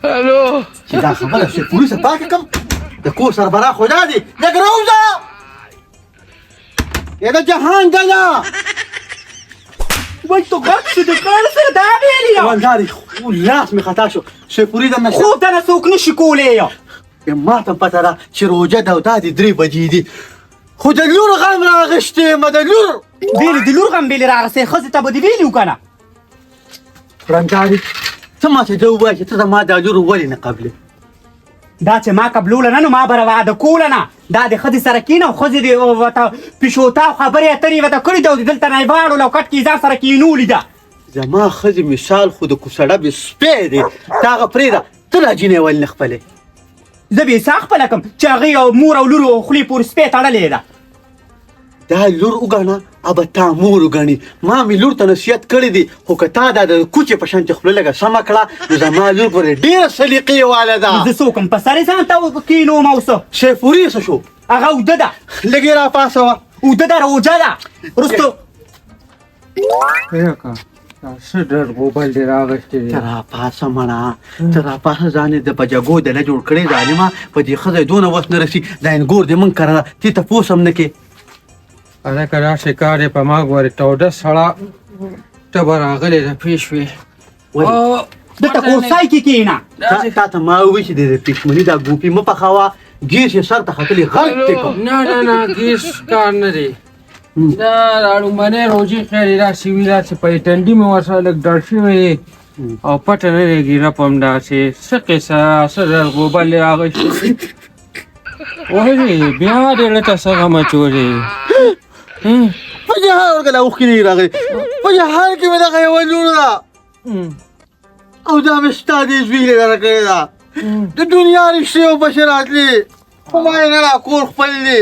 الو چې دا خبره شي پولیسه پاکه کم د کور سربراه خو دا دی لږ روزه یا د جهان دله وای تو غرق شو د کار سره دا ویلي یو ونداري خو لاس مې خطا شو شیپوري درنه خوب دنه څوک نشي کولی یو ما ته پته ده چې روژه ده او دا دې 3 بجې دي خو د لور غم راغشتې ما د لور ویلې د لور غم ویلې راغستې ښځې ته به دې ویلي و که نه رنګاري ته ماته دا ووایه چې ته زما دا لور ولې نه قبلې دا چې ما قبلوله نه نو ما به واده کوله نه دا د ښځې سره کېنه او ښځې دې ورته پیشوته او خبرې اترې ورته کړي ده او دلته نه یې واړولې او کټ کې ځان سره کېنولي ده زما ښځې مثال خو د کوسړبې سپی دی ته هغه پرېږده ته دا جینۍ ولې نه خپلې زه به یې سا خپله کړم چې هغې او مور او لور خولې پورې سپی تړلې ده دا لور وګڼه ابه تا مور وګڼي ما مې لور ته نصیحت کړی دی خو که تا دا د کوچې په شانتې خوله لږه سمه کړه نو زما لور پورې ډېره سلیقې واله ده زه څه وکړم په سر یې ځان ته کېنوم او څه شیپوري څه شو هغه اوده ده لږ یې راپاسوه اوده ده روجه ده وروستو څه ډېر غوبل دې راغښتې دی ته راپاسه مړه ته راپاسه ځان یې د په جګو دله جوړ کړی ظالمه په دې ښځه یې دونه وس نه رسي دا انګور دې مونږ کره تی تپوس هم نه کې هلکه راشې کار یې په ما ګورې توده سړه ټبه راغلې ده پې شوې دلته کورسای کې کېنه تا ته ما ووایي چې د پښمني دا ګوپي مه پخوه ګیس یې سر ته ختلي غلط دی کوم نه ګیس کار نه دی دا اړومبنۍ روژې خیر یې داسې وي داسې په ټنډي مې ورسره لږ ډړ شوی دی او پټه نه دی ګیره پم داسې څه قصه څه ډېر غوبل یې راغښتې وایي بیا دې لته څه غم اچولې په جهان ورکله اوښکې نه راغلي په جهان کې مې دغه یوه لور ده او دا مې ستا دې زویلې دره کړې ده د دنیا رښتې او بشراتلې خو ما یې نه را کور خپل دی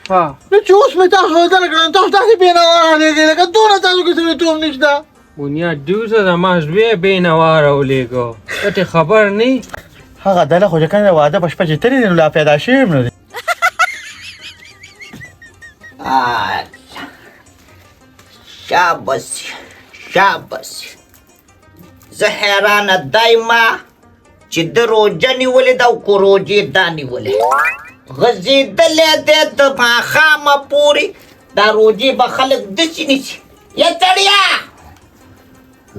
نو چې اوس مې تاسو در کړم تاسو داسې بېنواره هلېږئ لکه دونه تاسو کې سړیتوب نشته بنیاد دیوزه زما زوی بېنواره ولېږه ته ترې خبر نه هغه دله خو چې کله واده په شپه چې تللی دی نو لا پیدا شوی هم نه دی شاباس شاباس زه حیرانه دایما چې د روژه نیولې ده او که روژې دا نیولې غځېدلی دی د ماښامه پورې دا روژې به خلک داسې نیسي یا سړیه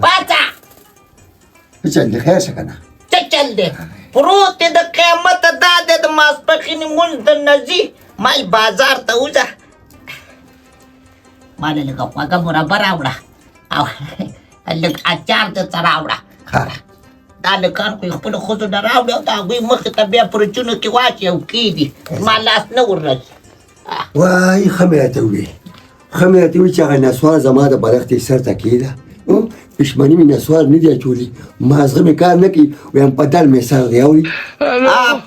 پاڅه څه چل دی خیر شه که نه څه چل دی پروت دی د قیامته دا دی د ماسپښین لمونځ د نځي مال بازار ته وځه ما له لږه خوږه مربا راوړه او لږ اچار درته راوړه دا لږان خو یې خپلو ښځو نه راوړي او د هغوی مخې ته بیا فرجونو کې واچي او کېږدي زما لاس نه وررسي وای ښه مې راته وویې ښه مې راته وویې چې هغه نسوار زما د بالښت یې سر ته کېده پښمني مې نسوار نه دی اچولي مازغه مې کار نه کوي وایم په دړ مې سر دی اوري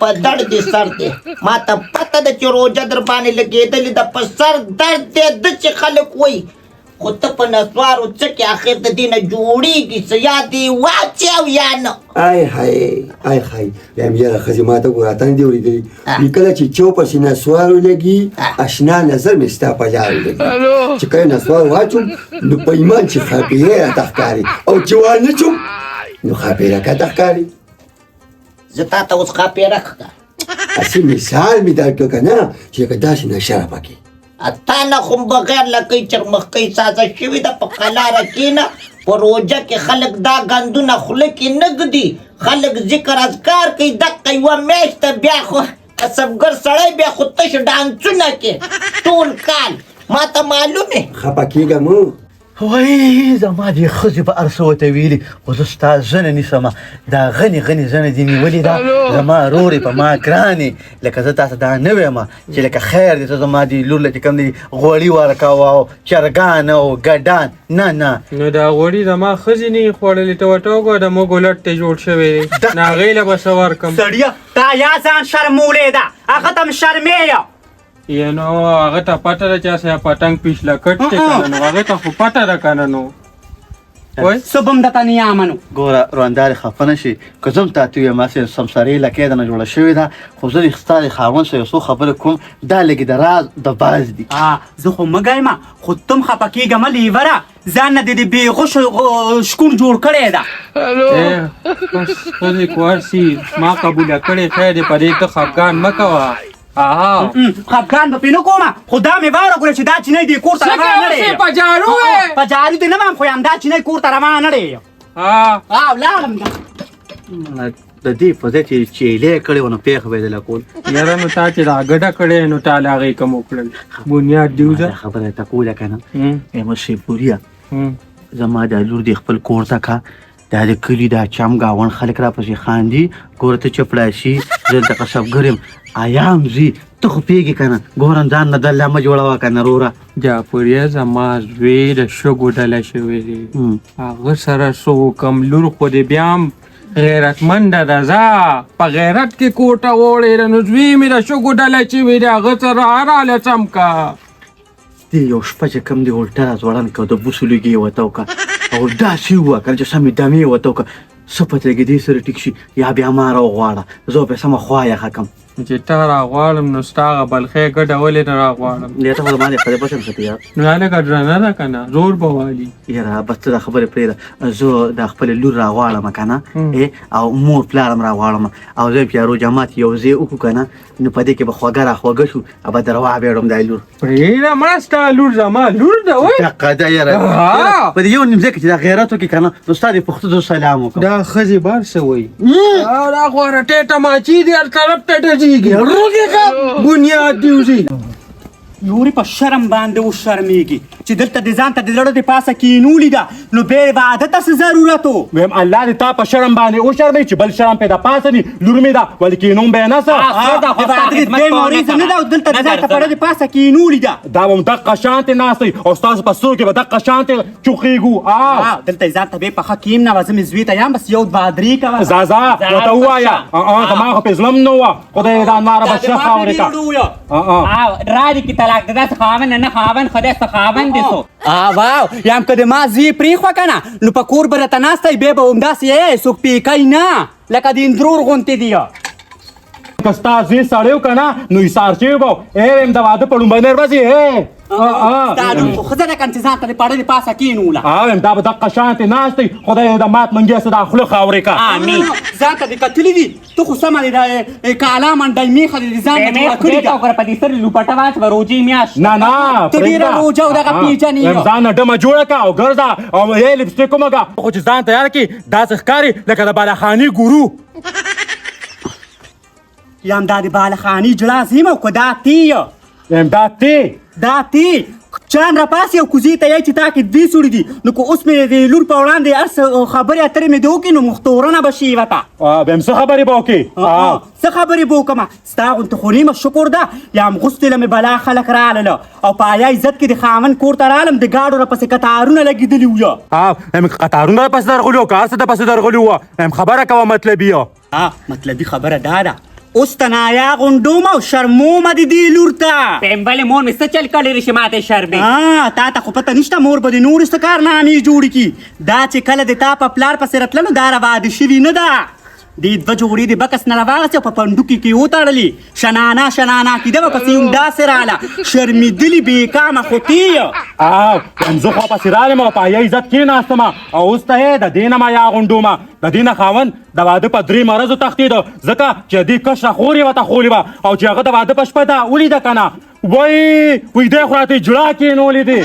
په دړ دې سر دی ما ته پته ده چې روژه در باندې لګېدلې ده په سر درد دی داسې خلک وایي خو ته په نسوارو څه کې اخر د دې نه جوړېږي څه یا دې واچي او یا نه آی های وایم یاره ښځې ما ته ګوره اته نه دي اورېدلي وي کله چې چو پسې نسوار ولګي اشنا نظر مې ستا په لار ولګي چې کله نسوار واچوم نو په ایمان چې خاپیرې راته ښکاري او چې وانه چوم نو خاپیره کاته ښکاري زه تا ته اوس خاپیره ښکارم هسې مثال مې درکړه که نه چې لکه داسې نشه راپکې تا نه خو بغیر لکۍ چرمخکۍ سازه شوې ده په قلاره کښېنه په روژه کې خلک دا ګندونه خوله کې نه ږدي خلک ذکر اذکار کوي دقه یوه میاشت ته بیا خو کسبګر سړی بیا خو تش ډانسونه کې ټول کال ما ته معلومې خفه کېږه مو وای زما دې ښځې به هر څه ورته ویلي خو زه ستا زنه نیسمه دا غني زنه دې نیولې ده زما رورې په ما ګرانې لکه زه تاسو دا نه وایم چې لکه خیر دې ته زما دې لور له چې کوم دی غوړي ورکوه او چرګان او ګډان نه نو دا غوړي زما ښځې نه یې خوړلې ته ورته وګوره د موږ ولټ ته جوړ شوی دی نو هغې له به څه ورکړم سړیه تا یا ځان شرمولې ده هغه ته م شرمېږه نو هغه ته پته ده چې هسې پتنګ پیشله کټ دی که نه نو هغې ته خو پته ده که نه نو وای څه به م درته نه یامه نو ګوره روندارې خفه نه شي که زه هم تاته ویم هسې سمسرې لکۍ درنه جوړه شوې ده خو زه دې ستا د خاوند سره یو څو خبرې کوم دا لږې د راز د باز دي زه خو مه ګایمه خو ته م خفه کېږه مه لیوره ځان نه د بې غوښو شکون جوړ کړی ده بس ښځې کوارسي ما قبوله کړې خیر دی په دې ته خفګان مه کوه خفګان به پرې نه کومه خو دا مې واوره چې دا چینی دې کور ته روان نه دی په جارو یې په جارو دې نه وایم خو همدا چینی کور ته روان نه دی ولاړم د دې په ځای چې چیلې کړې وه نو پېښه به یې دله کول یاره نو تا چې دا ګډه کړې نو تا له هغې کم وکړل بنیاد دې وځه خبره یې ته کوله که نه احمد شیپوریا زما دا لور دې خپل کور ته کا دا د کلي دا چم ګاوڼ خلک راپسې خاندي ګوره ته چپړاسي زه دلته قصبګر یم ایام زی ته خو پوهېږې که نه ګورم ځان نه دله مه جوړوه که نه روره جعفریه زما زوی د شګو ډله شوی دی هغه سره څه وکم لور خو دې بیا هم غیرتمنده ده ځه په غیرت کې کوټه وړې ده نو زوی مې د شګو ډله شوی دی هغه سره هراله څم که دې یو شپه چې کوم دی الټه را ځوړن که د بوسو لږې یې ورته وکړه او داسې ووه که نه چې سمې دمې یې ورته وکړه څه پته لګي دې سره ټیک شي یا بیا ما راوغواړه زه به سمه خوا یې ښه کم چې تا راغواړم نو ستا هغه بلخۍ ګډه ولې نه راغواړم ته خو زما د خدای پسند ښه یار نو دا لږه درنه ده که نه زور به والي یاره بس ته دا خبرې پرېږده زه د خپلې لور راغواړم که نه او مور پلار هم راغواړم او زه پیارو جماعت یو ځای وکړو که نه نو په دې کې به خوږه راخوږه شو او به دروا بیړم دا لور پرېږده مړه ستا لور زما لور ده وایي دقه ده یاره په دې یو نیم ځای کې چې دا غیرت وکړي که نه نو ستا د پښتو زه سلام وکړم دا ښځې بار څه وایي دا غوره ټیټه ماچي دي هر طرف ته ډزېږي روږې که بنیاد دې وځي نورې په شرم باندې وشرمېږي چې دلته د ځان ته د زړه د پاسه کینولي ده نو بې به عادته څه ضرورت و ویم الله دې تا په شرم باندې وشرموي چې بل شرم پې د پاسه دي لور مې ده ولې کینوم به یې نه څه د عادت دوی مریضه نه ده او دلته د ځان ته په زړه د پاسه کینولي ده دا به هم دقه شانتې ناست وي او ستاسو په سترګو کې به دقه شانتې چوخېږو دلته یې ځان ته بې پخه کیم نه وه زه مې زوی ته یم بس یو دوه درې کوه زازا ورته ووایه زما خو پې زړه هم نه وه خدای دا ناره به ښه خاورې که رادې کې طلاق د داسې خاوند نه خاوند خدای څه خاوند دې سو واو یم که د ما زوی پرېښوه که نه نو په کور به راته ناستی بیا به همداسې یې څوک پیکی نه لکه د اندرور غوندې دی که ستا زوی سړی و که نه نو ایسار شوی به ویم د واده په لومبنۍ ورځې ستا نوم خو ښځه ده که نه چې ځان ته د پړه د پاسه کېنوله ویم دا به دقه شانتې ناست دی خدای د مات منګي څه دا خوله خاورې که امین ځان ته دې کتلي دي ته خو سمه د کالا منډۍ میخه دې ځان ته جوړه کړې ده په دې سر لوپټه واچوه روجې میاشت نه ته ډېره روجه او دغه پیژنې ویم ځان نه ډمه جوړه که او ګرځه او یې لپسټیک ومږه خو چې ځان تیار کړي داسې ښکاري لکه د بالاخاني ګورو یم دا د بالخاني جړه زیم او که دا تی ویم دا تی دا تی چان راپاسې او کوزې ته یې چې تا کې دوی سوړي دي نو که اوس مې د لور په وړاندې هر څه خبرې اترې مې د وکړي نو مختورنه به شي ورته ویم څه خبرې به وکړې څه خبرې به وکړمه ستا غوندې خو نیمه شکر ده یم غوستې له مې بلا خلک رالله او په حیا عزت کې د خاوند کور ته رالم د ګاډو راپسې کتارونه لګېدلي وه ویم قطارونه راپسې درغلي وه که هر څه درپسې درغلي وه ویم خبره کوه مطلبي مطلبي خبره دا ده اوس تنایا غونډوم او شرمومه د دې لور ته پمبلې مور مې څه چل کړی رشي ماته شرمې تا ته خو پته نشته مور به د نورو څه کارنامې جوړې کړي دا چې کله د تا په پلار پسې راتللو دا راواده شوي نه ده دې دوه جوړې د بکس نه راواغستې او په پنډوکي کې وتړلې شنانا کېده به پسې همداسې راله شرمېدلې بېکامه خو ته زه خو پسې رالم او په حیا عزت کېناستم او اوس ته یې د دې نه ما یا غونډومه د دې نه خاوند د واده په 3 مرضو تښتېده ځکه چې دې کشره خور یې ورته خولې وه او چې هغه د واده په شپه ده ولیده که نه وای دی خو راته جړه کېنولې دي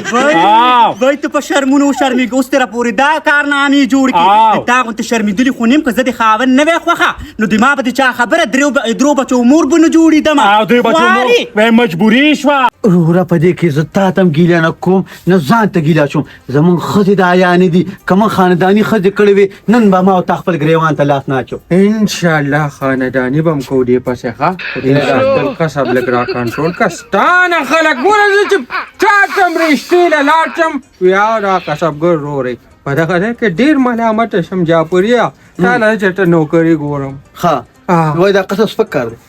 وای ته په شرمونو وشرمېږې اوس تېره پورې دا کارنامې جوړ کړي د تا غوندې شرمېدلي خو نیم که زه د خاوند نه وی خوښه نو د ما به د چا خبره درو بچو مور به نه جوړېدمه دوی بچو مور مجبوري شوه وروره په دې کې زه تا ته هم ګیله نه کوم نه ځان ته ګیله شوم زمونږ ښځې د حیانې دي که موږ خانداني ښځې کړې وې نن به ما او تا خپل ګریوان ته لاس نه اچو انشاءالله خانداني به هم کوو دې پسې ښه خپل قصب لږ را کنټرول که ستا نه خلک ګوره زه چې چاټم رښتې له لاړ شم یا دا قصبګر رورې په دغه ځای کې ډېر ملامته شم جاپوریا تا له چېرته نوکري ګورم ښه وایي دا قصب سپک کار دی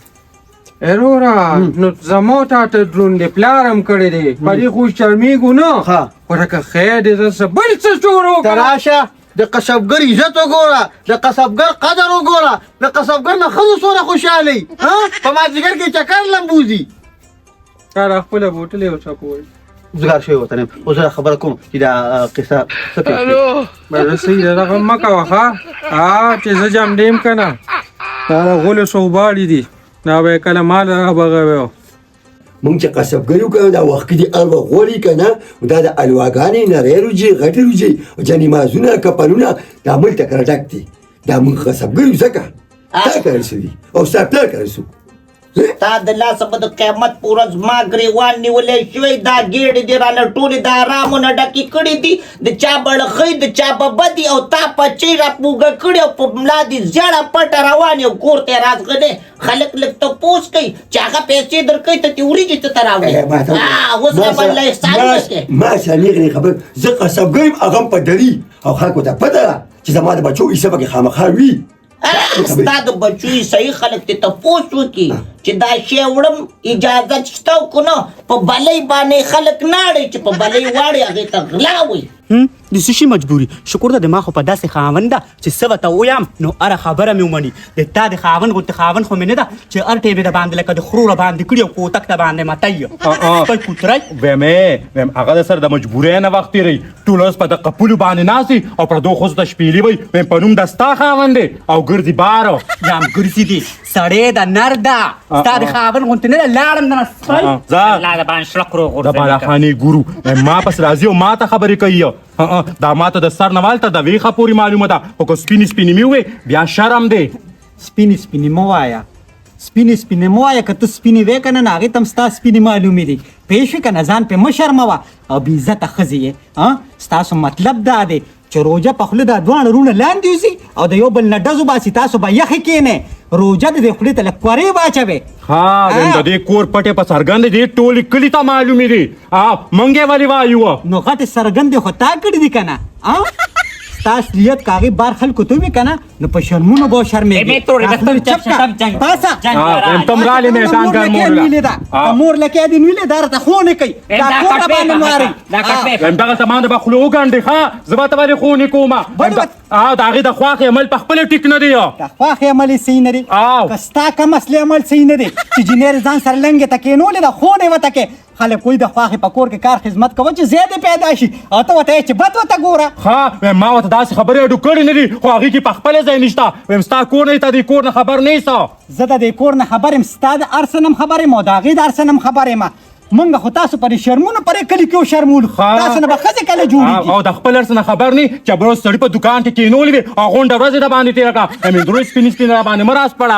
رورا نو زما تا ته دروند دی پلار هم کړی دی په دې خو شرمېږو نه خو لکه خیر دی زه څه بل څه جوړ ته راشه د قصبګر عزت وګوره د قصبګر قدر وګوره د قصبګر نه ښځو څونه خوشحالۍ په مازدیګر کې چکر لمبوزي تا را خپله بوتلې وڅکوئ زګار شوی وته نه اوس زه خبره کوم چې دا قصه څه پیښ بس صحیح ده دغه مه کوه ښه چې زه جام دیم که نه دا د غولو صوباړي دي دا به یې کله مال رابغوي مونږ چې قصبګري وکړو دا وخت کې دي الوه غوړي که نه دا د الواګانې نرۍ روجې غټې روجې جنې مازونه کپلونه دا ملته کره ډک دي دا مونږ قصبګري یو ځکه تا کړل څه دي او ستا پلار کړل څه تا د لاسه به د قیامت په ورځ ما ګریوان نیولی شوی دا ګېډې دې رانه ټولې د ارامونه ډکې کړي دي د چا بړخۍ د چا ببه دي او تا پچۍ راپوږه کړي او په ملا دې زیړه پټه روان یو کور ته یې رازغلی خلک لږ تپوس کوي چې هغه پیسې درکوي ته تې وریجې ته ته راوړي اوس یې باندې احسان وکړې ما شانېغنې خبر زه قصبګر یم هغه هم په دري او خلکو ته پته ده چې زما د بچو حصه پکې خامخا وي ستا د بچوي صحیح خلک ته تپوس وکړي چې دا شی وړم اجازت شته او که نه په بلۍ باندې خلک ناړي چې په بلۍ واړي هغې ته غلا وي د څه شي مجبوري شکر ده د ما خو په داسې خاوند ده چې څه ورته ووایم نو هره خبره مې ومني د تا د خاوند غوندې خاوند خو مې نه ده چې هر ټیم یې د باندې لکه د خرو را باندې کړي او کوتک ته باندې متی خپل کوتری ویم هغه د سره د مجبورۍ نه وخت تېروي ټول اوس په د قپلو باندې ناست دي او پردو ښځو ته شپېلي وایي ویم په نوم د ستا خاوند دی او ګرځي باره یم ګرځي دي سړی د نر ده ستا د خاوند غوندې نه ده لاړم دنه سپی الله د باندې شړک رو د بالاخانې ګورو ما پس راځي او ما ته خبرې کوي دا ماته د سر نه والته د ویښه پورې معلومه ده خو که سپینې سپینې مې ووې بیا شرم دی سپینې سپینې مه وایه سپینې سپینې مه وایه که ته سپینې وې که نه نو هغې ته هم ستا سپینې معلومې دي پوه شوې که نه ځان پرې مه شرموه او بې عزته ښځې یې ستاسو مطلب دا دی چې روجه په خوله دا دواړه رونه لاندې وځي او د یو بل نه ډزو باسي تاسو به یخې کښېنئ روجه د دې خولې ته لږ کورې واچوئ د دې کور پټې په څرګندې دي ټولې کلي ته معلومې دي موږ یې ولې وایو نو غټې څرګندې خو تا کړي دي که نه ستا اصلیت که هغې بار خلکو ته وي که نه نو په شرمونو به وشرمېږي پاسه تم رالې میدان ګرمولله که مور لکې دې نیولې دا راته خونې کوي دا کوټه باندې مارئ دغه سامان د به خوله وګنډې ښه زه به ته ولې خونې کومه د هغې د خواښې عمل په خپله ټیک نه دی د خواښې عمل یې صحیح نه دی که ستا کم اصلي عمل صحیح نه دی چې جینیر ځان سره لنګې ته کېنولې ده خونې ورته کې خلک وایي د خواښې په کور کې کار خدمت کوه چې زیاتې پیدا شي او ته ورته یې چې بد ورته ګوره ښه ما ورته داسې خبرې اډو کړې نه دي خو هغې کې په خپله ځای نشته ویم ستا کور نه ته دې کور نه خبر نه یې زه د دې کور نه خبر یم ستا د هر څه نه هم خبر یم او د هغې د هر څه نه هم خبر یم مونږ خو تاسو پرې شرمونه پرې کلي کې شرمولو تاسو نه به ښځې کله جوړېږي او د خپل هر څه نه خبر نه چې بروز سړي په دوکان کې کېنولې وي او غونډه ورځ یې د باندې تېره کړه همېندروی سپینې سپینې را باندې مه راسپړه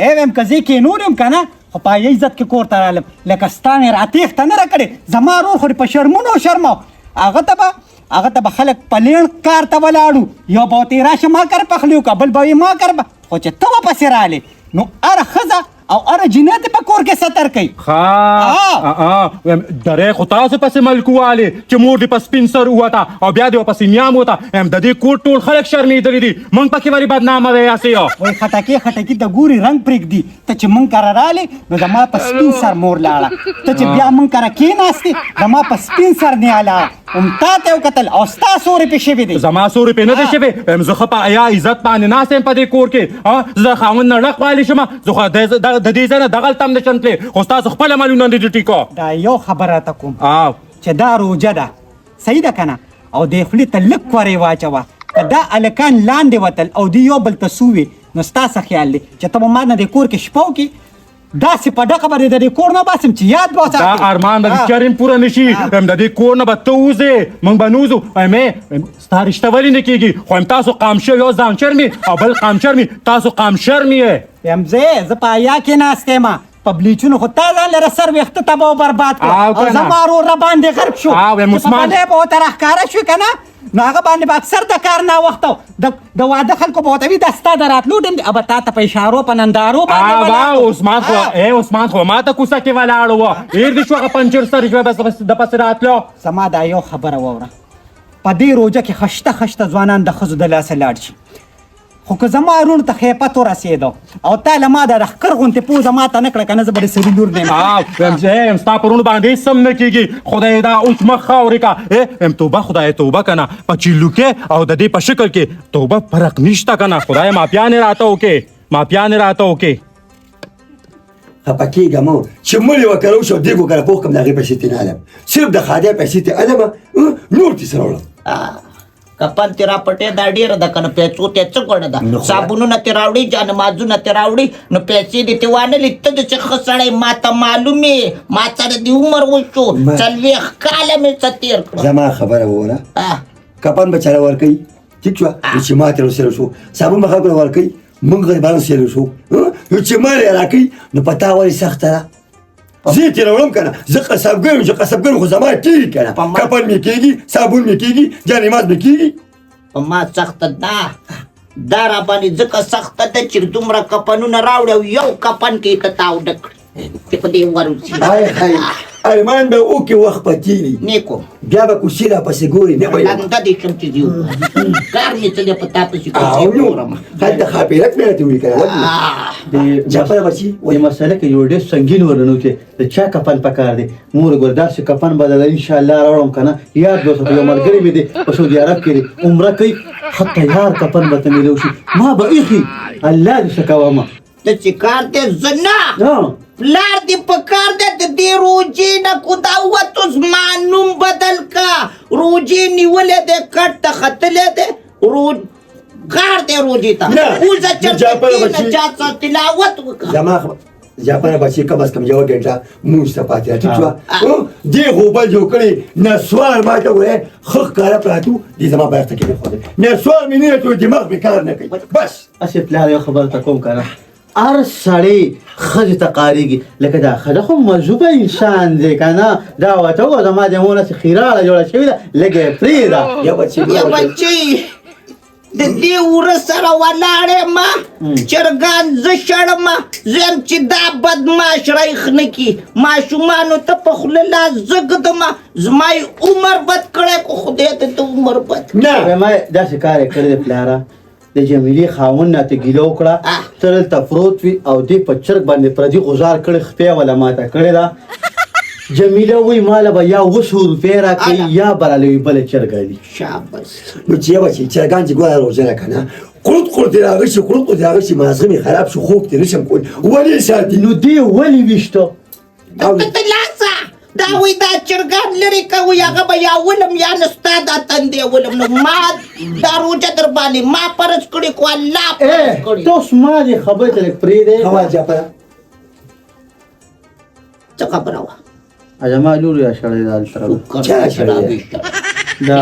ای ویم که زه یې کېنول یم که نه خو په عزت کې کور ته رالم لکه ستا مې راتېښته نه را کړې زما رور خو په شرمونو شرمو هغه ته به خلک په لیڼ کار ته ولاړو یو به ورته راشه ما کر پخلی وکړه بل به وي ما کر خو چې ته ورپسې رالې نو هره ښځه او هره جنۍ په کور کې ستر کوي درې خو تاسو پسې ملکوالې چې مور دې په سپین سر ووته او بیا دې ورپسې نیام وته د دې کور ټول خلک شرمېدلي دي موږ پکې ولې بدنامه ویاسې وایي خټکي د ګوري رنګ پرېږدي ته چې موږ کره رالې نو زما په سپین سر مور لاړه ته چې بیا موږ کره کېناستې زما په سپین سر نیا لاړه هم تا ته وکتل او ستا سورې پې شوي دي زما سورې پې نه دی شوې زه ښه په حیا عزت باندې ناست یم په دې کور کې زه خاوند نه ډک والی شم زه خو د دې ځای نه دغلته هم نشم تللی خو ستاسو خپله معلومه نه دي ټیکو دا یو خبره راته کوم چې دا روجه ده صحیح ده که نه او دې خولې ته لږ کورې واچوه که دا هلکان لاندې وتل او دوی یو بل ته سووي نو ستا څه خیال دی چې ته به ما نه دې کور کې شپه وکړي داسې په ډکه به دې د دې کور نه باسم چې یاد به وساتې دا ارمان به هېڅ چېرې پوره نه شي د دې کور نه به ته وځې موږ به نه وځو ستا رشته ولې نه کېږي خو هم تاسو قام شوي یو ځان شرمي او بل قام شرمي تاسو قام شرمي یې یم زه په حیا کې ناست یم په بلیچونو خو تا ځان لره سر ویښته تباه و برباد کړه او زما ورور را باندې غرق شو چې په بلې به ورته راښکاره شوي که نه نو هغه باندې به اکثر د کار ناوخته د واده خلکو به ورته وي دا ستا د راتلو ټیم دی ابه تا ته په اشارو په نندارو باندې عثمان خو ما ته کوڅه کې ولاړ و هېر دې شو هغه پنچر سر د پسې راتلو زما دا یو خبره واوره په دې روجه کې خشته ځوانان د ښځو د لاسه لاړ شي خو که زما رور ته خیپت ورسېده او تا له ما د ښکر غوندې پوزه ما ته نه کړه که نه زه به د سړي لور نه یم ستا په رونو باندې هېڅ هم نه کېږي خدای دا اوس مخ خاورې که توبه خدای توبه که نه په چیلو کې او د دې په شکل کې توبه فرق نشته که نه خدای ماپیانې راته وکې خفه کېږه مه چې مړې وکړه وشي او دیګ وکړه پوخ کړم د هغې پیسې ترې نه علم صرف د خادۍ پیسې ترې علمه نور دې سره وړم کپن تیرا پټې دا ډیره ده کنه پیسو ته څه ګڼه ده صابونونه تیر راوړي جان مازونه تیر راوړي نو پیسې دې ته وانه لیته د څه خسړې ما ته معلومه ما سره دی عمر وشو چلوي کاله مې ستیر کړ زما خبره وره کپن به چاله ورکوي ټیک شو چې ما ترې سره شو صابون به خلکو ورکوي موږ غریبانو سره شو چې ما یې راکوي نو په تا ولې سخته ده زه یې ترې راوړم که نه زه قصبګر یم چې قصبګر خو زما کېږي که نه کپن مې کېږي صابون مې کېږي جانماز مې کېږي په ما سخته ده دا را باندې ځکه سخته ده چې دومره کپنونه راوړي او یو کپن کې ته تاوده کړي چې په دې ورځي ارمان به وکړي وخت په تېري نیکو بیا به کوڅې راپسې ګوري نه به لنده دې شم چې ځي کار مې څه دی په تا پسې کوڅې ګورم هلته خاپیرک مې راته ولیکله د جعفر بچي د مسله کې یو ډېر سنګین ورنو چې د چا کفن پکار دی مور ګور داسې کفن بدل انشاءالله راوړم که نه یاد به وساتو یو ملګری مې دی په سعودي عرب کې دی عمره کوي ښه تیار کفن به ته میلو شي ما به ایښي الله دې ښه کومه ته چې کار دی زه نه پلار دې په کار دی د دې روجې نه کو دا وتو زما نوم بدل کا روجې نیولې دی کټ ته ختلې دی کار دی روجې ته اوزه چرته کېنه چا څه تلاوت وکړه زما جعفر بچي کم از کم یوه ګنټه مونځ ته پاتې ده ټیک شوه دې غوبل جوړ کړی نسوار ما ته وایي ښه ښکاره پراتو دې زما بیرته کې پرېښودی نسوار مې نه چې دماغ مې کار نه کوي بس هسې پلار یو خبره ته کوم که نه هر سړی ښځې ته قارېږي لکه دا ښځه خو مذهوبه انسان دی که نه دا ورته وګوره زما د مور هسې خیراړه جوړه شوې ده لږ یې پرېږده یو بچي یا بچی د دې وره سره ولاړ یم چرګان زه شړم زه یم چې دا بدماش رایخ نه کي ماشومانو ته په خوله لاس زه ږدم زما یې عمر بد کړی خو خدای ته د عمر بد نه ما داسې کار یې کړی دی پلاره د جمیلې خاوند نه ته ګیله وکړه ته دلته پروت وي او دې په چرګ باندې پردي غزار کړی خپې وله ماته کړې ده جمیله وایي ماله به یا 200 روپۍ راکوي یا به رالوي بله چرګه دي شاباس نو چې یو بچي چرګان چې ګوره روژه ده که نه قروط قروط یې راغی شي قروط قروط یې راغی شي مازغه مې خراب شو خوب ترې نشم کولی ولې یې ساتي نو دې ولې ویشته ته لاسه دا وایي دا چرګان لرې کوي هغه به یا ولم یا نه ستا دا تندې ولم نو ما دا روجه در باندې ما فرض کړې خو الله فرض کړې ته اوس ما دې خبرې ته لږ پرېږدې هوا جعفره څه خبره وه زما لور یا شړی ده هلته دا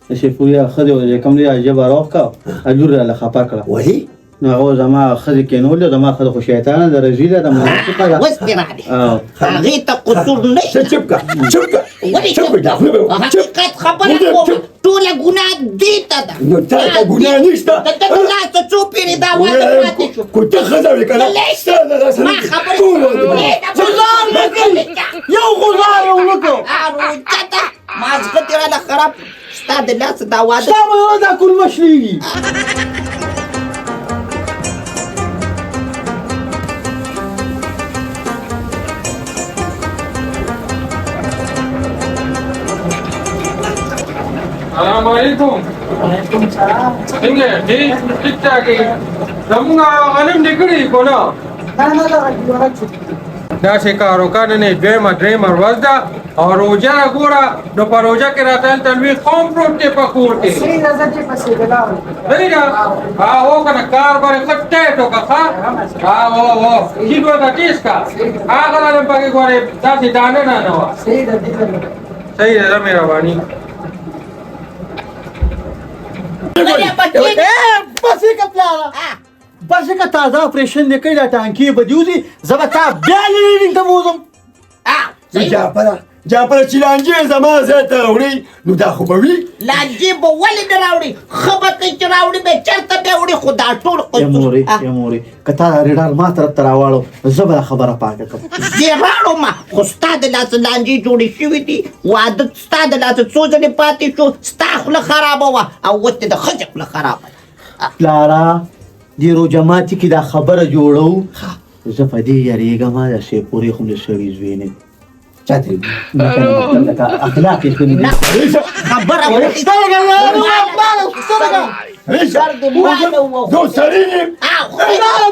د شیپوریا ښځې و چې کوم دی ژبه راوښکه لور راله خفه کړه ولې نو هغه زما ښځې کېنولې زما ښځه خو شیطانه ده رزیله ده منافقه ده اوس دې راغلې هغې ته قصور نشته چپ کړه چپ کړه ولې چپ کړه دا خوله به حقیقت خبره کوم ټوله ګناه دې ته ده نو تا ته ګناه نشته د ده د لاسه څو پیرې دا واده پاتې شو کو ته ښځه وې که نه ستا د لاسه ما خبرې یو غزار یې ونکړو روجه ده مازغه دې راله خراب ستا د لاسه دا واده ستا به یو دا کلمه شلېږي السلام علیکم څنګه ټیک ټاک یې زموږ غنم دې کړي کو نه داسې کار وکړه نن یې دویمه درېیمه ورځ ده او روژه ګوره نو په روژه کې راته هلته لوی قوم پروت دی په کور کې صحیح ده هو که نه کار باندې ښه ټایټ وکړه ښه هو کیل ورته ټیس کړه هغه رالم پکې ګورې داسې دانه نه وه صحیح ده زه مهرباني بسې که پلاره بسې که تازه اپریشن دې کړی دا ټانکې به دې وځي زه به تا بیا لیډینګ ته بوځم جعفره چې لانجې زما ځای ته راوړي نو دا خو به وي لانجې به ولې نه راوړي ښه به کوي چې راوړي به چېرته بیا وړي خو دا ټول یا مورې که تا ریډار ما طرف ته راواړو زه به دا خبره پاکه کړم زه راوړم خو ستا د لاسه لانجې جوړې شوي دي واده ستا د لاسه څو ځلې پاتې شو ستا خوله خرابه وه او اوس دې د ښځې خوله خرابه ده پلاره دې روژه ماتي کې دا خبره جوړو زه په دې یارېږم د شیپورې خو مې سړي زوی نه چاته لکه اخلاق یې ښه نه دي خبره دو سړي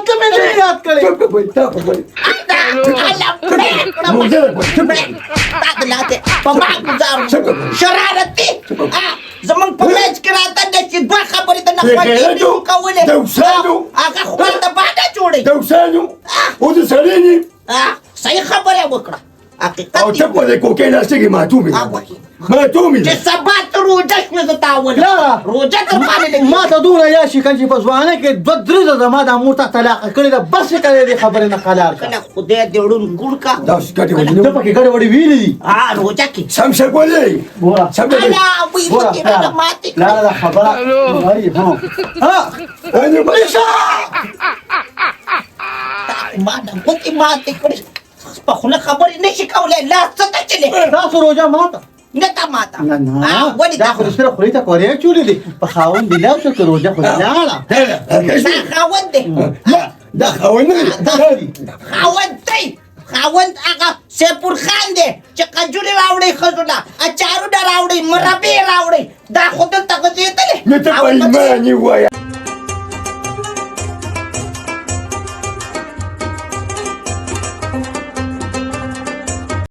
ته مې نه یاد کړی چپ کړه بای تا خبرې شرارتي زمونږ په میچ کې راته دی چې دوه خبرې د نخوندي کولې هغه خپل د باده جوړوي دوسانو او د سړی نه صحیح خبره وکړه حقیقت او چپ دې کوکې ناشته کې ماتومې چې سبا ته روجه شوې زه تا اولم روجه در باندې لګي ما ته دومره یاشي کړي چې په ځوانۍ کې دوه درې ځله ما دا مور ته طلاق کړې ده بس یې کړې دې خبرې نه قلار کړه کنه خدای دې وړون ګوړ کا دا څه ته پکې ګډې وړې ویلې دي روجه کې سم شکولې ګوره سم دې انا وی وتی را ماتي لا لا خبره وایي ها اې بایشا ما د وتی ماتي کړې په خونه خبرې نشي کولای لا څه ته چلې تاسو روجه ماته نه تا ماته نه ولې دا خو دې سره خولې ته کورې چولې دي په خاوند دي لاو څه روجه خو لاړه دا خاوند دی دا خاوند خاوند دی خاوند هغه سیپور خان دی چې قجوري راوړي ښځونه اچارونه راوړي مربې راوړي دا خو دلته غځېدلې نو ته په ایمان یې ووایه